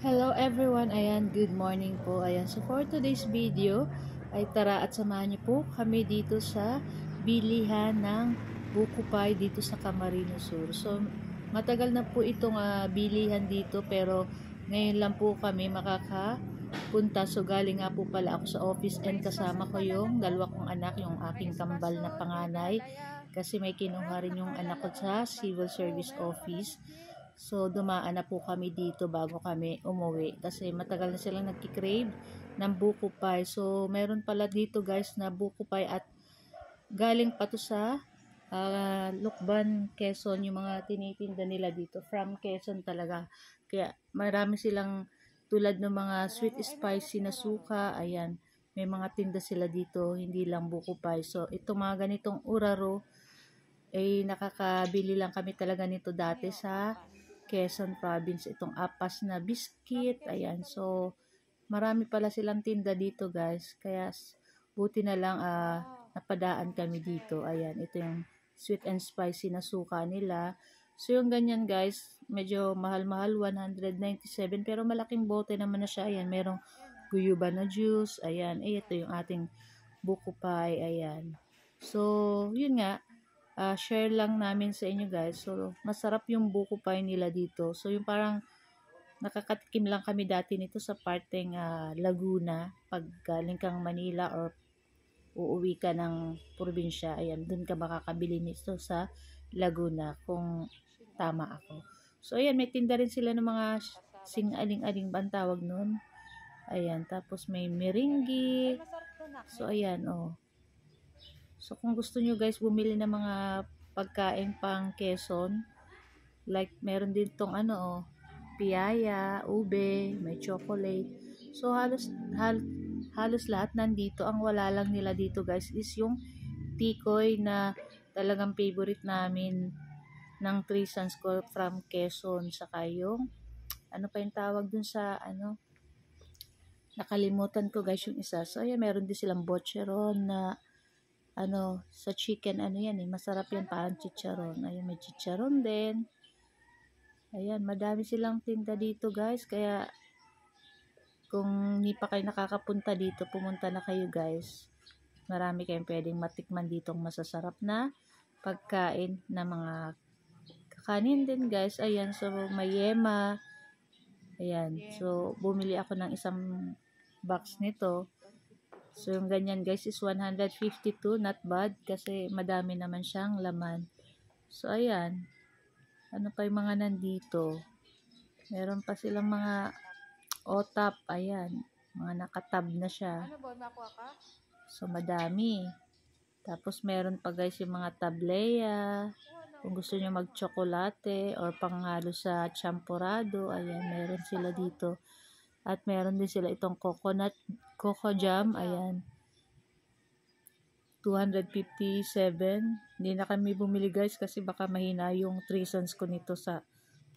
Hello everyone, ayan, good morning po. Ayan, so for today's video ay tara at samahan niyo po kami dito sa bilihan ng buko pie dito sa Camarines Sur. So matagal na po itong bilihan dito, pero ngayon lang po kami makakapunta. So galing nga po pala ako sa office and kasama ko yung dalawa kong anak, yung aking kambal na panganay, kasi may kinuha rin yung anak ko sa civil service office. So, dumaan na po kami dito bago kami umuwi. Kasi matagal na silang nagkikrave ng buko pie. So, meron pala dito guys na buko pie at galing pa to sa Lukban, Quezon. Yung mga tinitinda nila dito. From Quezon talaga. Kaya marami silang tulad ng mga sweet spicy na suka. Ayan. May mga tinda sila dito. Hindi lang buko pie. So, itong mga ganitong uraro ay nakakabili lang kami talaga nito dati sa Quezon Province, itong apas na biscuit. Ayan, so marami pala silang tinda dito guys, kaya buti na lang napadaan kami dito. Ayan, ito yung sweet and spicy na suka nila. So yung ganyan guys, medyo mahal-mahal, 197, pero malaking bote naman na siya. Ayan, merong guyuba na juice. Ayan, ito yung ating buko pie. Ayan, so yun nga, share lang namin sa inyo guys. So, masarap yung buko pie nila dito. So, yung parang nakakatikim lang kami dati nito sa parteng Laguna. Pag galing kang Manila or uuwi ka ng probinsya, ayan, dun ka makakabili nito sa Laguna kung tama ako. So, ayan, may tinda rin sila ng mga sing-aling-aling ba ang tawag nun. Ayan, tapos may meringue. So, ayan, oh. So, kung gusto nyo guys bumili ng mga pagkain pang Quezon, like meron din tong piyaya, ube, may chocolate. So, halos lahat nandito. Ang wala lang nila dito guys is yung tikoy na talagang favorite namin ng 3 sons ko from Quezon. Saka yung, ano pa yung tawag dun sa, nakalimutan ko guys yung isa. So, ayan, meron din silang bocheron na sa chicken, yan masarap yan, parang chicharon. Ayun, may chicharon din. Ayan, madami silang tinda dito guys, kaya kung hindi pa kayo nakakapunta dito, pumunta na kayo guys. Marami kayong pwedeng matikman ditong masasarap na pagkain na mga kakanin din guys. Ayan, so may yema. Ayan, so bumili ako ng isang box nito. So, yung ganyan guys is 152, not bad kasi madami naman siyang laman. So, ayan. Ano pa yung mga nandito? Meron pa silang mga otap, ayan. Mga nakatab na siya. So, madami. Tapos, meron pa guys yung mga tableya. Kung gusto nyo mag-chocolate or panghalo sa champurado, ayan, meron sila dito. At meron din sila itong coco jam, ayan. 257. Hindi na kami bumili guys kasi baka mahina yung 3 sons ko nito sa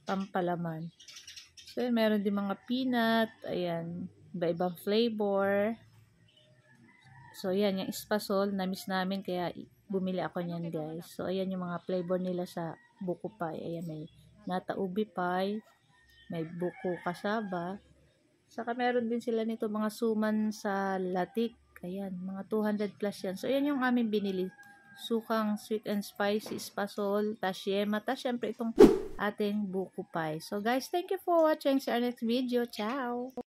pampalaman. So, meron din mga peanut, ayan, iba-ibang flavor. So, ayan, yung espasol, na-miss namin kaya bumili ako niyan guys. So, ayan yung mga flavor nila sa buko pie. Ayan, may nata ubi pie, may buko kasaba. Saka meron din sila nito mga suman sa latik. Ayan, mga 200 plus yan. So, ayan yung aming binili. Sukang sweet and spicy, espasol, tasyema, tas syempre itong ating buko pie. So, guys, thank you for watching. See our next video. Ciao!